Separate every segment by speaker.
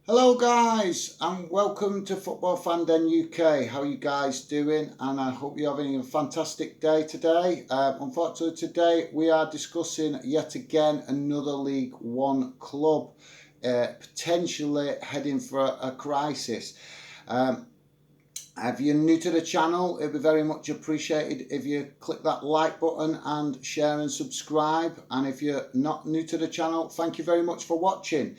Speaker 1: Hello guys and welcome to Football Fan Den UK. How are you guys doing? And I hope you're having a fantastic day today. Unfortunately today we are discussing yet again another League One club potentially heading for a crisis. Um, if you're new to the channel, it'd be very much appreciated if you click that like button and share and subscribe. And if you're not new to the channel, thank you very much for watching.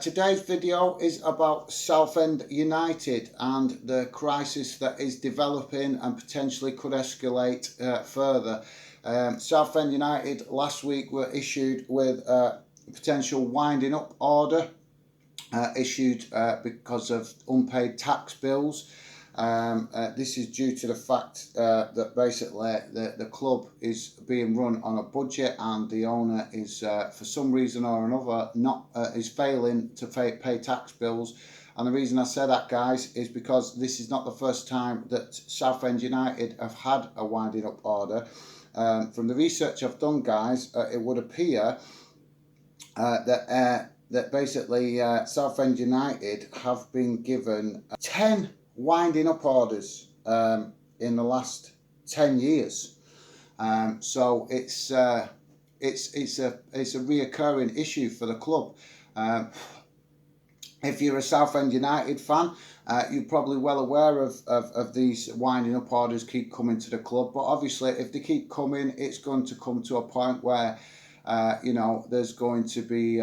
Speaker 1: Today's video is about Southend United and the crisis that is developing and potentially could escalate further. Southend United last week were issued with a potential winding up order issued because of unpaid tax bills. This is due to the fact that basically the club is being run on a budget and the owner is for some reason or another is failing to pay tax bills. And the reason I say that, guys, is because this is not the first time that Southend United have had a winding up order. From the research I've done, guys, it would appear that basically Southend United have been given 10 winding up orders in the last 10 years. So it's a reoccurring issue for the club. If you're a Southend United fan, you're probably well aware of these winding up orders keep coming to the club. But obviously, if they keep coming, it's going to come to a point where, there's going to be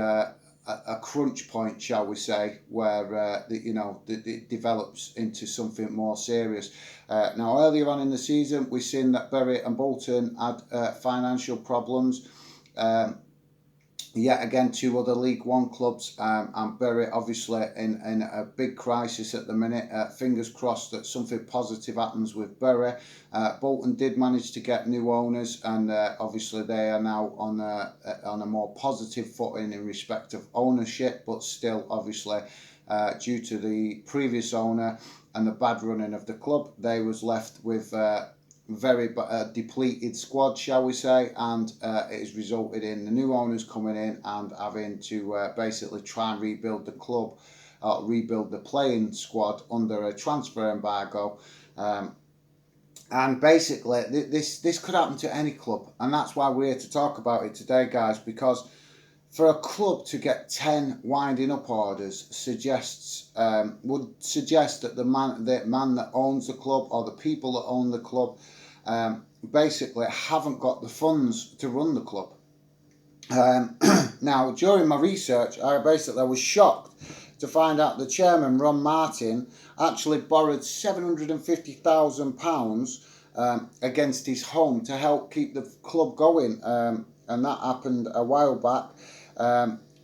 Speaker 1: a crunch point, shall we say, where it develops into something more serious. Now, earlier on in the season, we've seen that Bury and Bolton had financial problems. Yet again, two other League One clubs, and Bury obviously in a big crisis at the minute. Fingers crossed that something positive happens with Bury. Bolton did manage to get new owners, and obviously they are now on a more positive footing in respect of ownership, but still obviously due to the previous owner and the bad running of the club, they was left with very depleted squad, shall we say, and it has resulted in the new owners coming in and having to basically try and rebuild the club, rebuild the playing squad under a transfer embargo. And basically this could happen to any club, and that's why we're here to talk about it today, guys, because for a club to get 10 winding up orders would suggest that the man that owns the club, or the people that own the club, basically haven't got the funds to run the club. Now, during my research, I was shocked to find out the chairman, Ron Martin, actually borrowed £750,000 against his home to help keep the club going, and that happened a while back,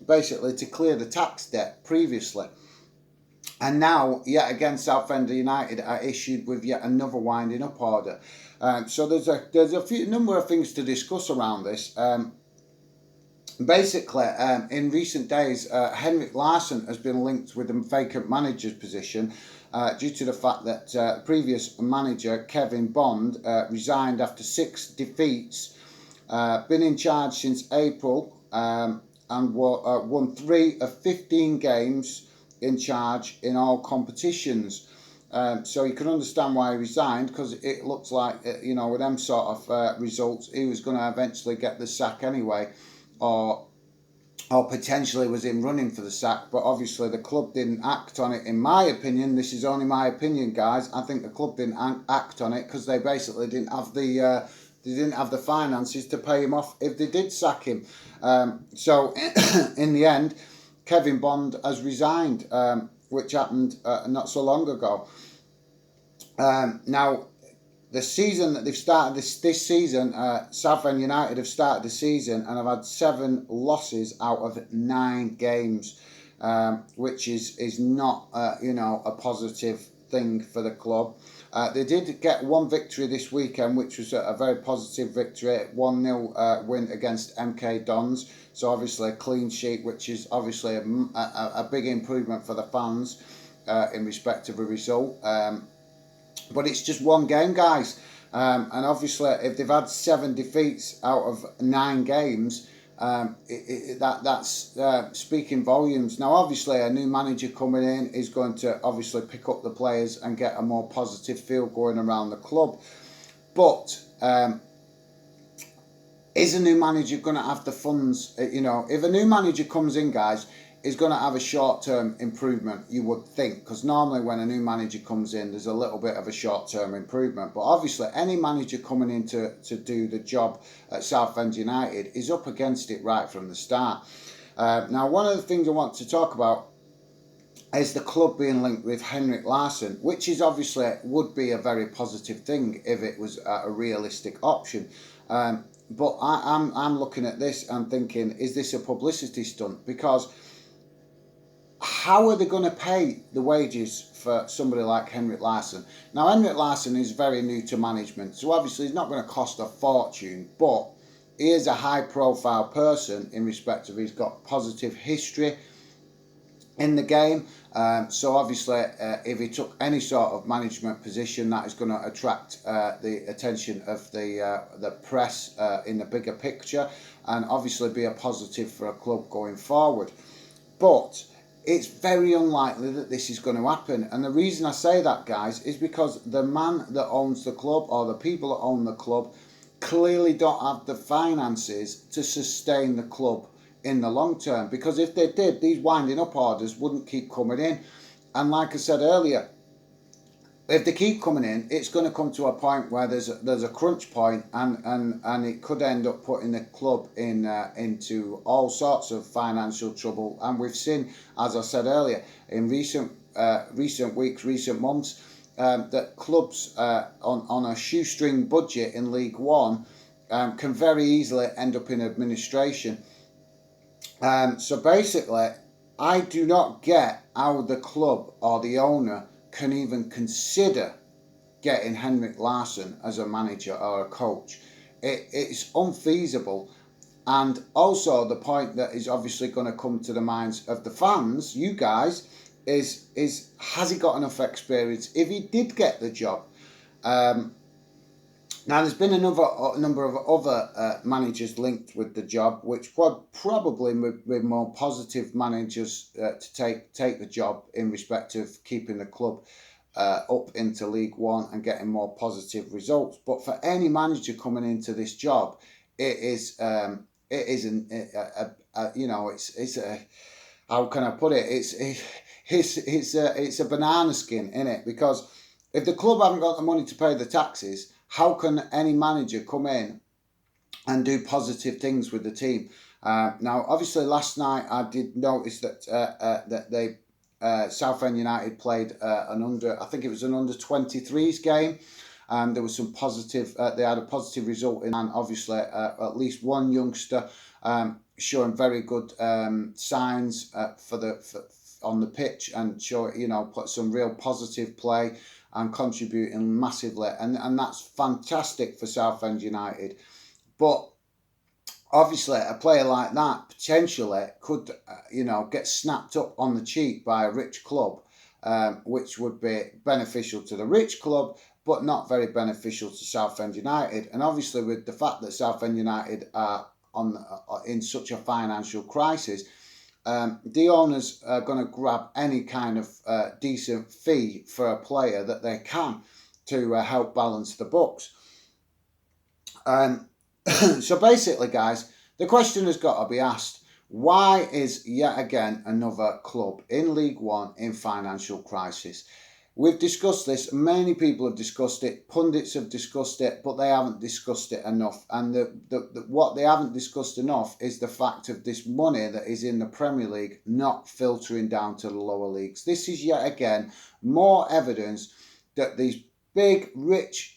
Speaker 1: basically to clear the tax debt previously. And now, yet again, Southend United are issued with yet another winding up order. So there's a number of things to discuss around this. Basically, in recent days, Henrik Larsson has been linked with a vacant manager's position due to the fact that previous manager Kevin Bond resigned after 6 defeats, been in charge since April, and won 3 of 15 games in charge in all competitions. So you can understand why he resigned, because it looks like, with them sort of results, he was going to eventually get the sack anyway, or potentially was in running for the sack. But obviously the club didn't act on it, in my opinion. This is only my opinion, guys. I think the club didn't act on it because they basically didn't have the finances to pay him off if they did sack him. So in the end, Kevin Bond has resigned, which happened not so long ago. Now, the season that they've started this season, Southend United have started the season and have had 7 losses out of 9 games, which is not a positive thing for the club. They did get 1 victory this weekend, which was a very positive victory, 1-0 win against MK Dons. So obviously a clean sheet, which is obviously a big improvement for the fans in respect of a result. But it's just 1 game, guys. And obviously, if they've had 7 defeats out of 9 games, that's speaking volumes. Now, obviously, a new manager coming in is going to obviously pick up the players and get a more positive feel going around the club. But is a new manager going to have the funds? If a new manager comes in, guys, is going to have a short-term improvement, you would think, because normally when a new manager comes in, there's a little bit of a short-term improvement. But obviously, any manager coming in to do the job at Southend United is up against it right from the start. Now, one of the things I want to talk about is the club being linked with Henrik Larsson, which is obviously would be a very positive thing if it was a realistic option. But I'm looking at this and thinking, is this a publicity stunt? Because how are they going to pay the wages for somebody like Henrik Larsson? Now, Henrik Larsson is very new to management, so obviously he's not going to cost a fortune, but he is a high-profile person in respect of he's got positive history in the game. So obviously, if he took any sort of management position, that is going to attract the attention of the press in the bigger picture, and obviously be a positive for a club going forward. But it's very unlikely that this is going to happen. And the reason I say that, guys, is because the man that owns the club, or the people that own the club, clearly don't have the finances to sustain the club in the long term. Because if they did, these winding up orders wouldn't keep coming in. And like I said earlier, if they keep coming in, it's going to come to a point where there's a crunch point, and it could end up putting the club into all sorts of financial trouble. And we've seen, as I said earlier, in recent weeks, recent months, that clubs on a shoestring budget in League One can very easily end up in administration. So basically, I do not get how the club or the owner can even consider getting Henrik Larsson as a manager or a coach. It's unfeasible. And also the point that is obviously going to come to the minds of the fans, you guys, is has he got enough experience if he did get the job? Now, there's been a number of other managers linked with the job, which would probably be more positive managers to take the job in respect of keeping the club up into League One and getting more positive results. But for any manager coming into this job, it's how can I put it? It's a banana skin, innit? Because if the club haven't got the money to pay the taxes, how can any manager come in and do positive things with the team? Now, obviously, last night I did notice that Southend United played I think it was an under-23s game. There was some positive. They had a positive result in, and obviously at least one youngster showing very good signs on the pitch, and put some real positive play and contributing massively, and that's fantastic for Southend United. But obviously, a player like that potentially could, get snapped up on the cheek by a rich club, which would be beneficial to the rich club, but not very beneficial to Southend United. And obviously, with the fact that Southend United are in such a financial crisis, the owners are going to grab any kind of decent fee for a player that they can to help balance the books. So basically, guys, the question has got to be asked: why is yet again another club in League One in financial crisis? We've discussed this. Many people have discussed it. Pundits have discussed it, but they haven't discussed it enough. And what they haven't discussed enough is the fact of this money that is in the Premier League not filtering down to the lower leagues. This is yet again more evidence that these big, rich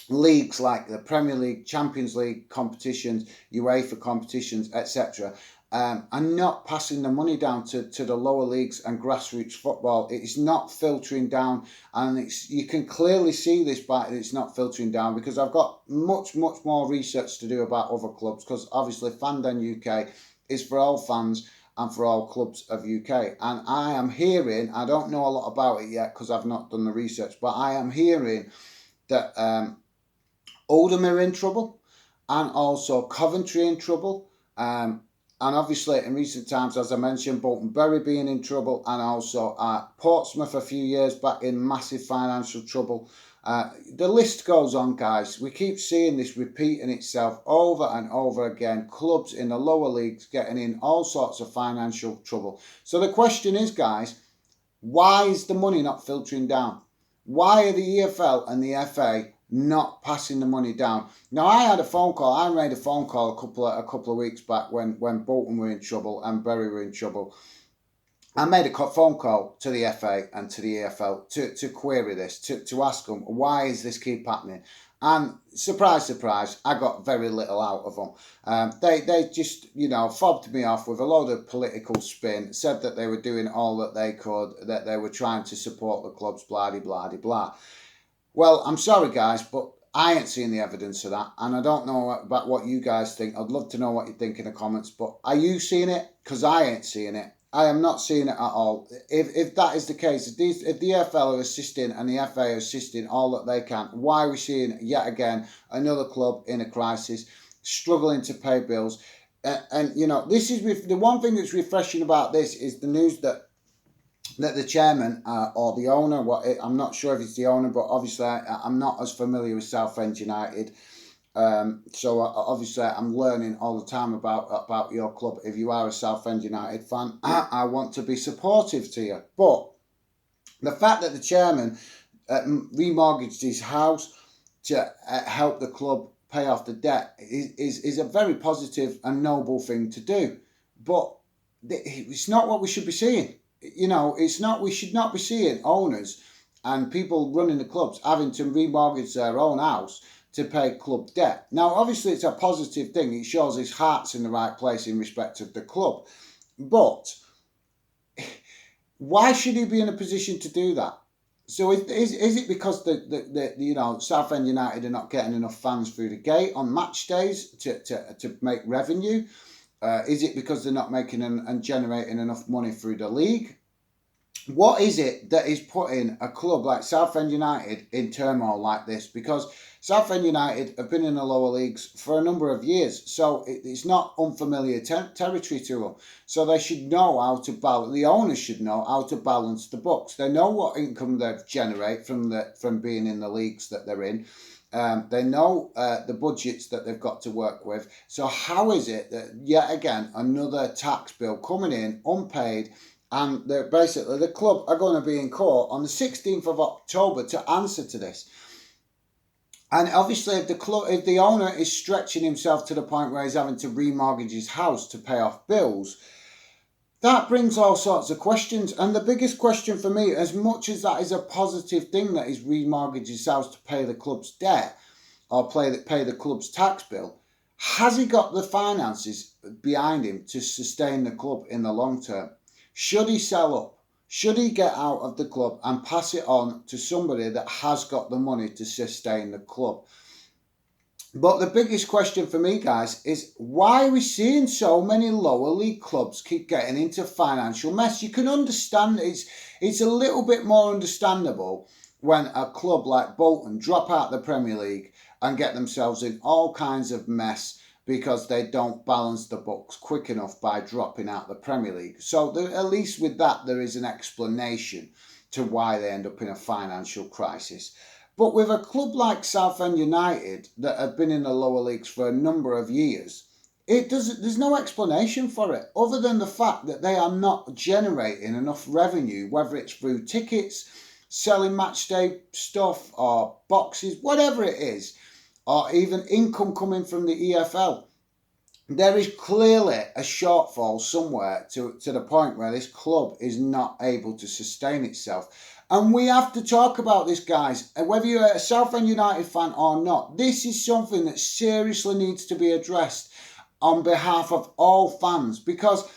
Speaker 1: leagues like the Premier League, Champions League competitions, UEFA competitions, etc., are not passing the money down to the lower leagues and grassroots football. It is not filtering down, and you can clearly see this by it's not filtering down, because I've got much more research to do about other clubs, because obviously Fandom UK is for all fans and for all clubs of UK. And I am hearing, I don't know a lot about it yet because I've not done the research, but I am hearing that Oldham are in trouble. and also Coventry in trouble. And obviously, in recent times, as I mentioned, Bolton Bury being in trouble, and also Portsmouth a few years back in massive financial trouble. The list goes on, guys. We keep seeing this repeating itself over and over again. Clubs in the lower leagues getting in all sorts of financial trouble. So the question is, guys, why is the money not filtering down? Why are the EFL and the FA not passing the money down? Now, I made a phone call a couple of weeks back when Bolton were in trouble and Bury were in trouble. I made a phone call to the FA and to the EFL to query this, to ask them, why is this keep happening? And surprise, surprise, I got very little out of them. They just, fobbed me off with a load of political spin, said that they were doing all that they could, that they were trying to support the clubs, blah, blah, blah, blah. Well, I'm sorry, guys, but I ain't seen the evidence of that, and I don't know about what you guys think. I'd love to know what you think in the comments, but are you seeing it? Because I ain't seeing it. I am not seeing it at all. If that is the case, if the EFL are assisting and the FA are assisting all that they can, why are we seeing yet again another club in a crisis, struggling to pay bills? And this is the one thing that's refreshing about this is the news that the chairman or the owner, I'm not sure if it's the owner, but obviously I'm not as familiar with Southend United. So obviously I'm learning all the time about your club. If you are a Southend United fan, I want to be supportive to you. But the fact that the chairman remortgaged his house to help the club pay off the debt is a very positive and noble thing to do. But it's not what we should be seeing. It's not. We should not be seeing owners and people running the clubs having to remortgage their own house to pay club debt. Now, obviously, it's a positive thing. It shows his heart's in the right place in respect of the club. But why should he be in a position to do that? So is it because the Southend United are not getting enough fans through the gate on match days to make revenue? Is it because they're not making and generating enough money through the league? What is it that is putting a club like Southend United in turmoil like this? Because Southend United have been in the lower leagues for a number of years, so it's not unfamiliar territory to them. So they should know how to balance. The owners should know how to balance the books. They know what income they generate from being in the leagues that they're in. They know the budgets that they've got to work with. So how is it that yet again another tax bill coming in unpaid, and basically the club are going to be in court on the 16th of October to answer to this? And obviously, if the owner is stretching himself to the point where he's having to remortgage his house to pay off bills, that brings all sorts of questions. And the biggest question for me, as much as that is a positive thing that he's remortgaged his house to pay the club's debt or pay the club's tax bill, has he got the finances behind him to sustain the club in the long term? Should he sell up? Should he get out of the club and pass it on to somebody that has got the money to sustain the club? But the biggest question for me, guys, is why are we seeing so many lower league clubs keep getting into financial mess? You can understand it's a little bit more understandable when a club like Bolton drop out the Premier League and get themselves in all kinds of mess because they don't balance the books quick enough by dropping out the Premier League. So at least with that, there is an explanation to why they end up in a financial crisis. But with a club like Southend United that have been in the lower leagues for a number of years, there's no explanation for it other than the fact that they are not generating enough revenue, whether it's through tickets, selling match day stuff or boxes, whatever it is, or even income coming from the EFL. There is clearly a shortfall somewhere to the point where this club is not able to sustain itself. And we have to talk about this, guys. And whether you're a Southend United fan or not, this is something that seriously needs to be addressed on behalf of all fans. Because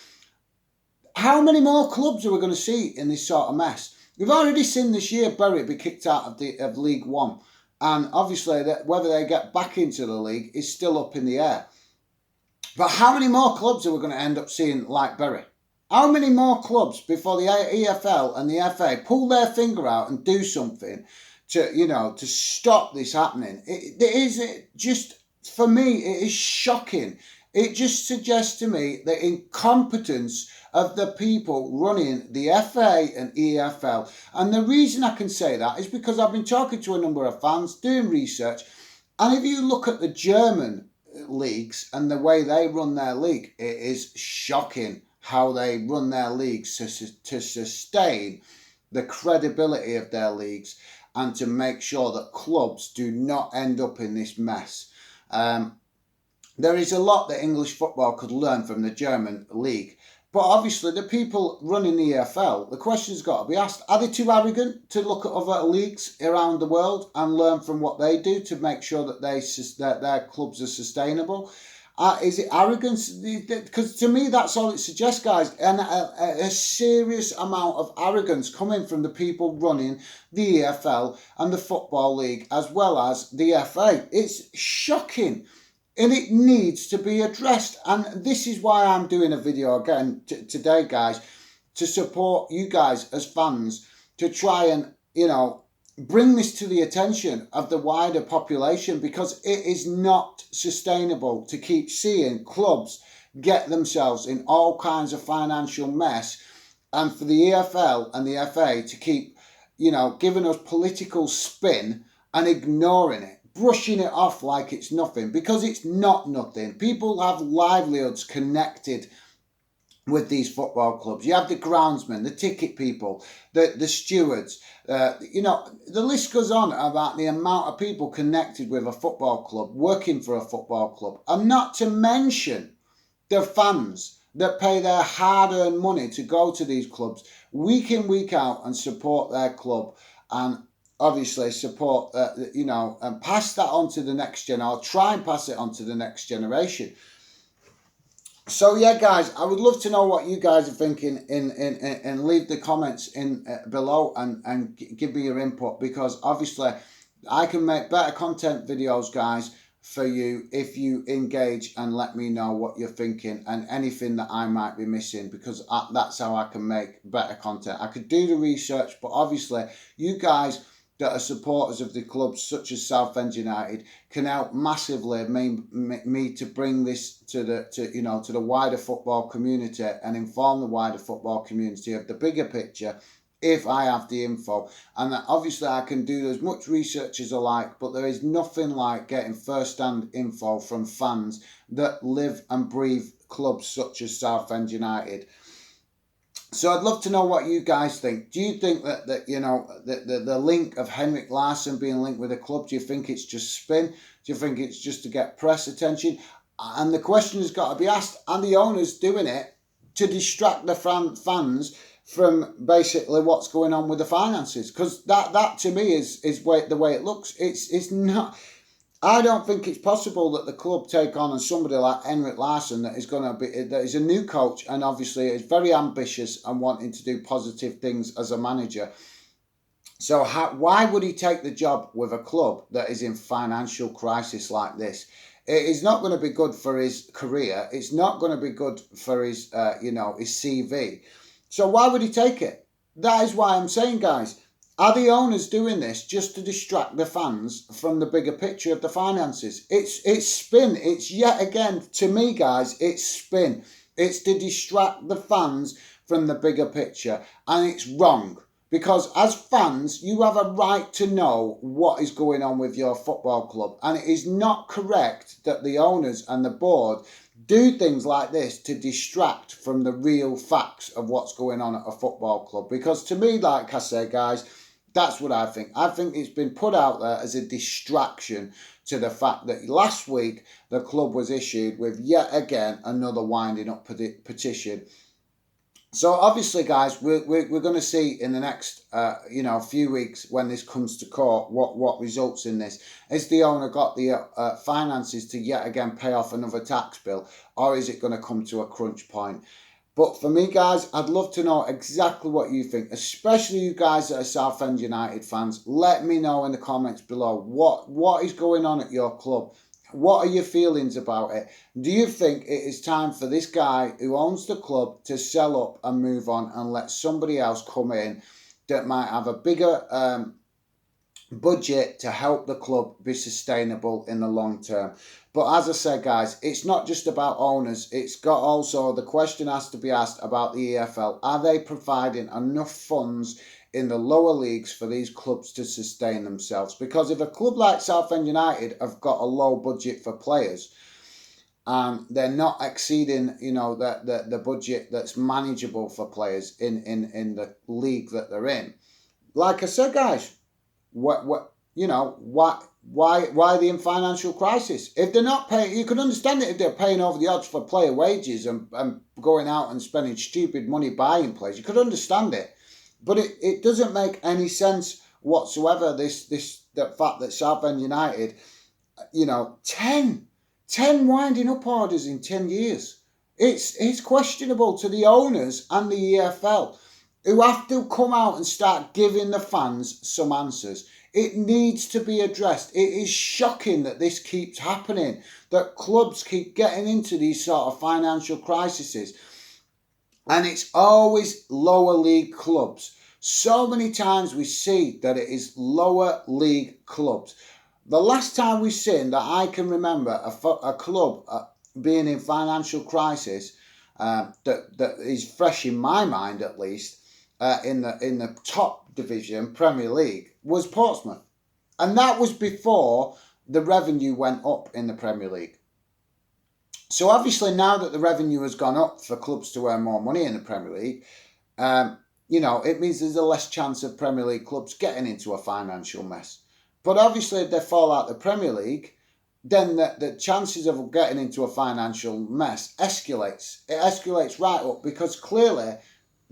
Speaker 1: how many more clubs are we going to see in this sort of mess? We've already seen this year Bury be kicked out of League One. And obviously, whether they get back into the league is still up in the air. But how many more clubs are we going to end up seeing like Bury? How many more clubs before the EFL and the FA pull their finger out and do something to stop this happening? It is just for me, it is shocking. It just suggests to me the incompetence of the people running the FA and EFL. And the reason I can say that is because I've been talking to a number of fans, doing research, and if you look at the German leagues and the way they run their league, it is shocking how they run their leagues to sustain the credibility of their leagues and to make sure that clubs do not end up in this mess. There is a lot that English football could learn from the German league. But obviously, the people running the EFL, the question's got to be asked, are they too arrogant to look at other leagues around the world and learn from what they do to make sure that their clubs are sustainable? Is it arrogance? Because to me, that's all it suggests, guys. And a serious amount of arrogance coming from the people running the EFL and the Football League, as well as the FA. It's shocking. And it needs to be addressed. And this is why I'm doing a video again today, guys, to support you guys as fans, to try and, bring this to the attention of the wider population, because it is not sustainable to keep seeing clubs get themselves in all kinds of financial mess, and for the EFL and the FA to keep, giving us political spin and ignoring it, brushing it off like it's nothing, because it's not nothing. People have livelihoods connected with these football clubs. You have the groundsmen, the ticket people, the stewards. The list goes on about the amount of people connected with a football club, working for a football club, and not to mention the fans that pay their hard-earned money to go to these clubs week in, week out and support their club, and obviously support, and pass that on to the next gen, or try and pass it on to the next generation. So yeah, guys, I would love to know what you guys are thinking and leave the comments in below and give me your input, because obviously I can make better content videos, guys, for you if you engage and let me know what you're thinking and anything that I might be missing, because that's how I can make better content. I could do the research, but obviously you guys that are supporters of the clubs such as Southend United can help massively me to bring this to the wider football community and inform the wider football community of the bigger picture if I have the info. And that obviously I can do as much research as I like, but there is nothing like getting first-hand info from fans that live and breathe clubs such as Southend United. So I'd love to know what you guys think. Do you think that the link of Henrik Larsson being linked with a club, do you think it's just spin? Do you think it's just to get press attention? And the question has got to be asked, are the owners doing it to distract the fans from basically what's going on with the finances? Because that to me is the way it looks. It's not. I don't think it's possible that the club take on somebody like Henrik Larsson that is a new coach and obviously is very ambitious and wanting to do positive things as a manager. So why would he take the job with a club that is in financial crisis like this? It is not going to be good for his career. It's not going to be good for his his CV. So why would he take it? That is why I'm saying, guys, are the owners doing this just to distract the fans from the bigger picture of the finances? It's spin. It's yet again, to me, guys, it's spin. It's to distract the fans from the bigger picture. And it's wrong. Because as fans, you have a right to know what is going on with your football club. And it is not correct that the owners and the board do things like this to distract from the real facts of what's going on at a football club. Because to me, like I say, guys, that's what I think. I think it's been put out there as a distraction to the fact that last week the club was issued with yet again another winding up petition. So obviously, guys, we're going to see in the next few weeks when this comes to court what results in this. Has the owner got the finances to yet again pay off another tax bill, or is it going to come to a crunch point? But for me, guys, I'd love to know exactly what you think, especially you guys that are Southend United fans. Let me know in the comments below what is going on at your club. What are your feelings about it? Do you think it is time for this guy who owns the club to sell up and move on and let somebody else come in that might have a bigger budget to help the club be sustainable in the long term. But as I said, guys, it's not just about owners. It's got also, the question has to be asked about the EFL. Are they providing enough funds in the lower leagues for these clubs to sustain themselves? Because if a club like Southend United have got a low budget for players, and they're not exceeding, you know, the budget that's manageable for players in the league that they're in. Like I said, guys, what you know, why are they in financial crisis? If they're not paying, you can understand it if they're paying over the odds for player wages and going out and spending stupid money buying players. You could understand it, but it doesn't make any sense whatsoever. The fact that Southend United, you know, 10 winding up orders in 10 years. It's questionable to the owners and the EFL, who have to come out and start giving the fans some answers. It needs to be addressed. It is shocking that this keeps happening, that clubs keep getting into these sort of financial crises. And it's always lower league clubs. So many times we see that it is lower league clubs. The last time we've seen that I can remember a club being in financial crisis that is fresh in my mind, at least, in the top division, Premier League, was Portsmouth. And that was before the revenue went up in the Premier League. So obviously now that the revenue has gone up for clubs to earn more money in the Premier League, you know, it means there's a less chance of Premier League clubs getting into a financial mess. But obviously if they fall out the Premier League, then the chances of getting into a financial mess escalates. It escalates right up, because clearly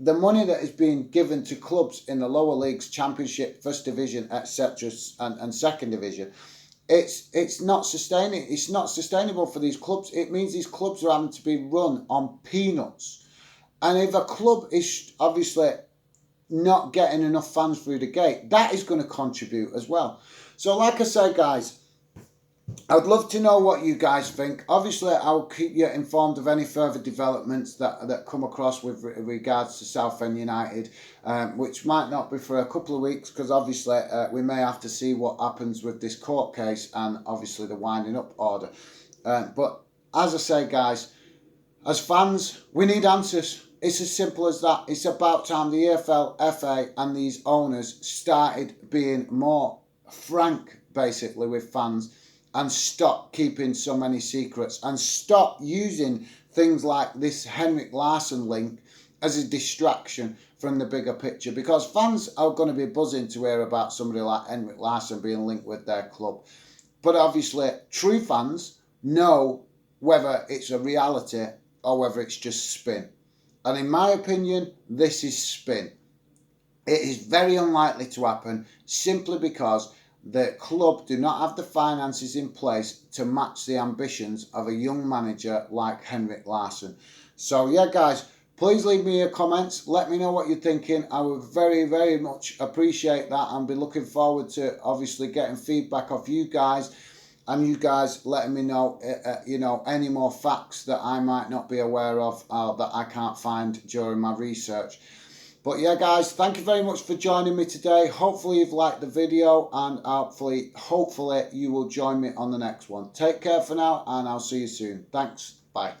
Speaker 1: the money that is being given to clubs in the lower leagues, Championship, First Division, etc., and Second Division, it's not sustaining. It's not sustainable for these clubs. It means these clubs are having to be run on peanuts. And if a club is obviously not getting enough fans through the gate, that is going to contribute as well. So like I say, guys, I'd love to know what you guys think. Obviously, I'll keep you informed of any further developments that come across with regards to Southend United, which might not be for a couple of weeks, because obviously we may have to see what happens with this court case and obviously the winding up order. But as I say, guys, as fans, we need answers. It's as simple as that. It's about time the EFL, FA and these owners started being more frank, basically, with fans, and stop keeping so many secrets, and stop using things like this Henrik Larsson link as a distraction from the bigger picture, because fans are going to be buzzing to hear about somebody like Henrik Larsson being linked with their club. But obviously, true fans know whether it's a reality or whether it's just spin. And in my opinion, this is spin. It is very unlikely to happen, simply because the club do not have the finances in place to match the ambitions of a young manager like Henrik Larsson. So yeah, guys, please leave me your comments. Let me know what you're thinking. I would very, very much appreciate that, and be looking forward to obviously getting feedback of you guys, and you guys letting me know, you know, any more facts that I might not be aware of, that I can't find during my research. But yeah, guys, thank you very much for joining me today. Hopefully you've liked the video, and hopefully you will join me on the next one. Take care for now, and I'll see you soon. Thanks. Bye.